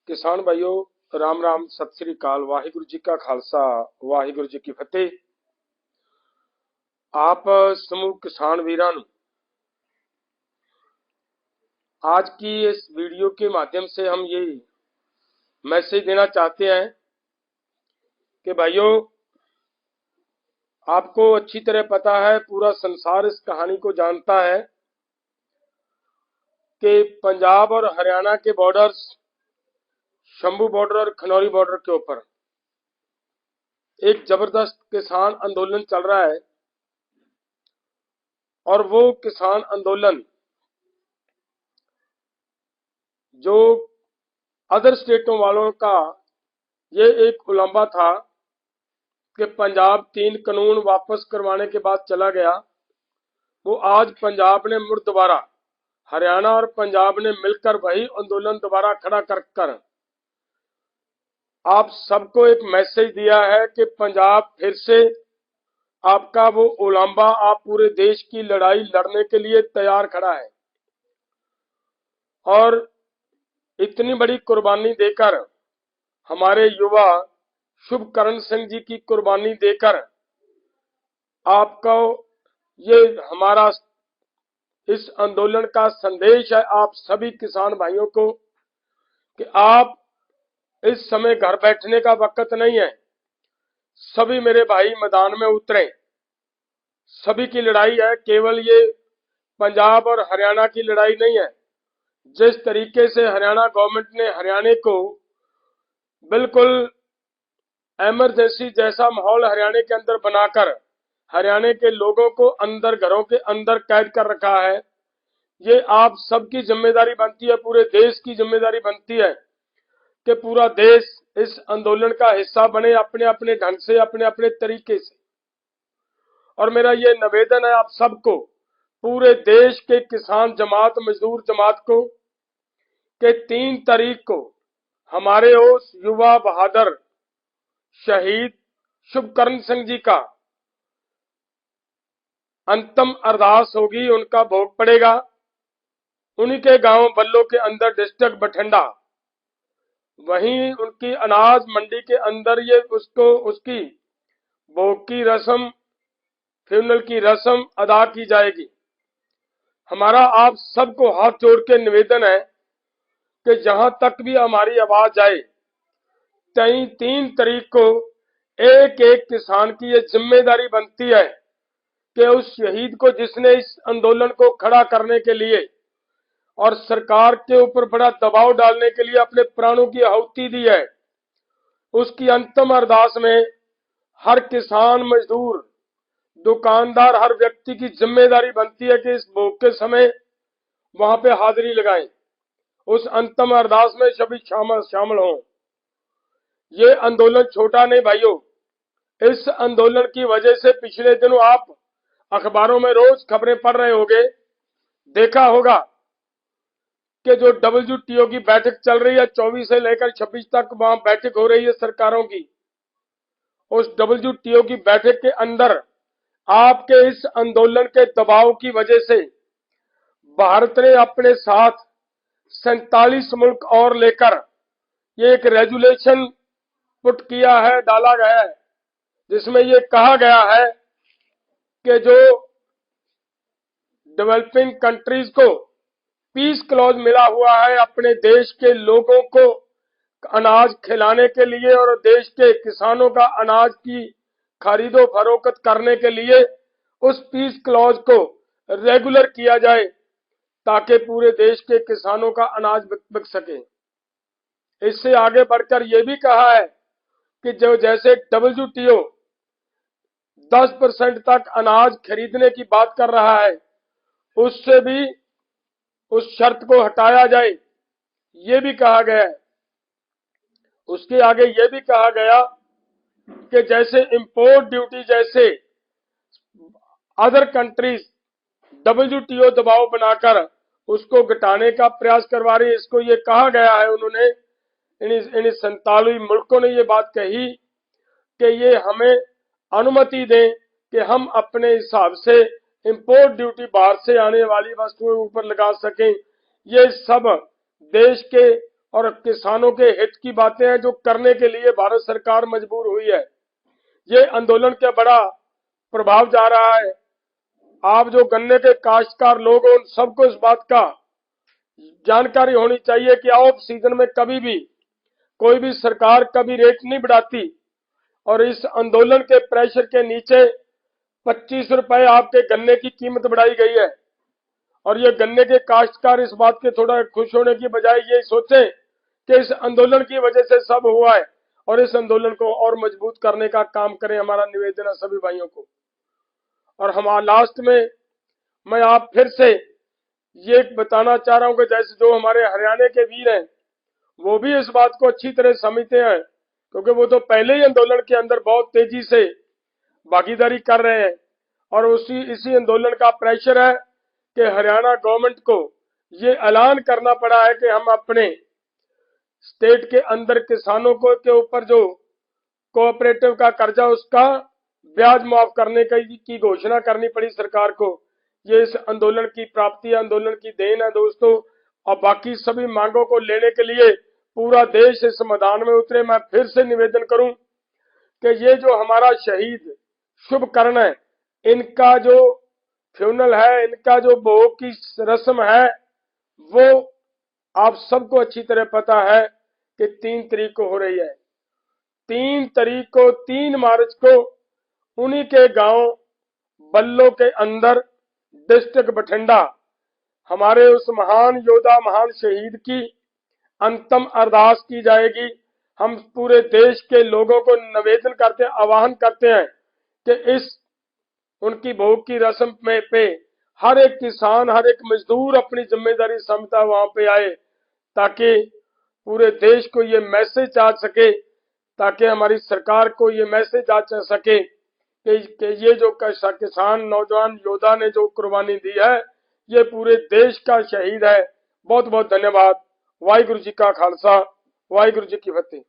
किसान भाइयों, राम राम, सत श्री अकाल, वाहिगुरु जी का खालसा, वाहिगुरु जी की फतेह। आप समूह किसान वीरां नूं आज की इस वीडियो के माध्यम से हम ये मैसेज देना चाहते हैं कि भाइयों, आपको अच्छी तरह पता है, पूरा संसार इस कहानी को जानता है कि पंजाब और हरियाणा के बॉर्डर्स, शंभू बॉर्डर और खनौरी बॉर्डर के ऊपर एक जबरदस्त किसान आंदोलन चल रहा है। और वो किसान आंदोलन जो अदर स्टेटों वालों का ये एक उलंबा था कि पंजाब 3 कानून वापस करवाने के बाद चला गया, वो आज पंजाब ने मुड़ दोबारा, हरियाणा और पंजाब ने मिलकर वही आंदोलन दोबारा खड़ा कर आप सबको एक मैसेज दिया है कि पंजाब फिर से आपका वो उलंबा, आप पूरे देश की लड़ाई लड़ने के लिए तैयार खड़ा है। और इतनी बड़ी कुर्बानी देकर, हमारे युवा शुभकरण सिंह जी की कुर्बानी देकर, आपको ये हमारा इस आंदोलन का संदेश है आप सभी किसान भाइयों को कि आप इस समय घर बैठने का वक्त नहीं है। सभी मेरे भाई मैदान में उतरे, सभी की लड़ाई है, केवल ये पंजाब और हरियाणा की लड़ाई नहीं है। जिस तरीके से हरियाणा गवर्नमेंट ने हरियाणा को बिल्कुल इमरजेंसी जैसा माहौल हरियाणा के अंदर बनाकर हरियाणा के लोगों को अंदर, घरों के अंदर कैद कर रखा है, ये आप सबकी जिम्मेदारी बनती है, पूरे देश की जिम्मेदारी बनती है कि पूरा देश इस आंदोलन का हिस्सा बने, अपने अपने ढंग से, अपने अपने तरीके से। और मेरा ये निवेदन है आप सबको, पूरे देश के किसान जमात, मजदूर जमात को, कि 3 तारीख को हमारे उस युवा बहादुर शहीद शुभकरण सिंह जी का अंतिम अरदास होगी, उनका भोग पड़ेगा उन्हीं के गांव बल्लो के अंदर, डिस्ट्रिक्ट बठिंडा। वहीं उनकी अनाज मंडी के अंदर ये उसकी भोग की रस्म, फ्यूनल की रस्म अदा की जाएगी। हमारा आप सबको हाथ जोड़ के निवेदन है कि जहां तक भी हमारी आवाज जाए, 3 तारीख को एक एक किसान की ये जिम्मेदारी बनती है कि उस शहीद को, जिसने इस आंदोलन को खड़ा करने के लिए और सरकार के ऊपर बड़ा दबाव डालने के लिए अपने प्राणों की आहुति दी है, उसकी अंतिम अरदास में हर किसान, मजदूर, दुकानदार, हर व्यक्ति की जिम्मेदारी बनती है कि इस भोग के समय वहां पे हाजिरी लगाएं, उस अंतिम अरदास में सभी शामिल हों। ये आंदोलन छोटा नहीं भाइयों, इस आंदोलन की वजह से पिछले दिनों आप अखबारों में रोज खबरें पढ़ रहे होंगे, देखा होगा कि जो WTO की बैठक चल रही है, 24 से लेकर 26 तक वहां बैठक हो रही है सरकारों की। उस WTO की बैठक के अंदर आपके इस आंदोलन के दबाव की वजह से भारत ने अपने साथ 47 मुल्क और लेकर ये एक रेजुलेशन पुट किया है, डाला गया है, जिसमें ये कहा गया है कि जो डेवलपिंग कंट्रीज को पीस क्लॉज मिला हुआ है अपने देश के लोगों को अनाज खिलाने के लिए और देश के किसानों का अनाज की खरीदो फरोख्त करने के लिए, उस पीस क्लॉज को रेगुलर किया जाए ताकि पूरे देश के किसानों का अनाज बिक सके। इससे आगे बढ़कर यह भी कहा है कि जो जैसे WTO 10% तक अनाज खरीदने की बात कर रहा है, उससे भी उस शर्त को हटाया जाए, ये भी कहा गया है। उसके आगे ये भी कहा गया कि जैसे इंपोर्ट ड्यूटी जैसे अदर कंट्रीज WTO दबाव बनाकर उसको घटाने का प्रयास करवा रही है, इसको ये कहा गया है, उन्होंने इन 47 मुल्कों ने ये बात कही कि ये हमें अनुमति दें कि हम अपने हिसाब से इंपोर्ट ड्यूटी बाहर से आने वाली वस्तुओं ऊपर लगा सकें। ये सब देश के और किसानों के हित की बातें हैं जो करने के लिए भारत सरकार मजबूर हुई है। ये आंदोलन का बड़ा प्रभाव जा रहा है। आप जो गन्ने के काश्तकार लोग हैं उन सबको इस बात का जानकारी होनी चाहिए कि ऑफ सीजन में कभी भी कोई भी सरकार कभी रेट नहीं बढ़ाती, और इस आंदोलन के प्रेशर के नीचे 25 रुपए आपके गन्ने की कीमत बढ़ाई गई है। और ये गन्ने के काश्तकार इस बात के थोड़ा खुश होने की बजाय ये सोचे कि इस आंदोलन की वजह से सब हुआ है, और इस आंदोलन को और मजबूत करने का काम करें। हमारा निवेदन है सभी भाइयों को। और हमारा लास्ट में मैं आप फिर से ये बताना चाह रहा हूं कि जैसे जो हमारे हरियाणा के वीर हैं वो भी इस बात को अच्छी तरह समझते हैं, क्योंकि वो तो पहले ही आंदोलन के अंदर बहुत तेजी से भागीदारी कर रहे हैं। और इसी आंदोलन का प्रेशर है कि हरियाणा गवर्नमेंट को ये ऐलान करना पड़ा है कि हम अपने स्टेट के अंदर किसानों को के ऊपर जो कोऑपरेटिव का कर्जा उसका ब्याज माफ करने की घोषणा करनी पड़ी सरकार को। ये इस आंदोलन की प्राप्ति है, आंदोलन की देन है दोस्तों। और बाकी सभी मांगों को लेने के लिए पूरा देश इस मैदान में उतरे। मैं फिर से निवेदन करूं कि ये जो हमारा शहीद शुभ कर्ण है, इनका जो फ्यूनल है, इनका जो भोग की रस्म है, वो आप सबको अच्छी तरह पता है कि 3 तारीख को हो रही है। 3 तारीख को 3 मार्च को उन्हीं के गांव बल्लो के अंदर डिस्ट्रिक्ट बठिंडा हमारे उस महान योद्धा महान शहीद की अंतिम अरदास की जाएगी। हम पूरे देश के लोगों को निवेदन करते हैं, आह्वान करते हैं कि इस उनकी भोग की रस्म में पे हर एक किसान हर एक मजदूर अपनी जिम्मेदारी समझता वहां पे आए, ताकि पूरे देश को ये मैसेज आ सके, ताकि हमारी सरकार को ये मैसेज आ सके कि ये जो किसान नौजवान योद्धा ने जो कुर्बानी दी है ये पूरे देश का शहीद है। बहुत बहुत धन्यवाद। वाहिगुरु जी का खालसा, वाहिगुरु जी की फतेह।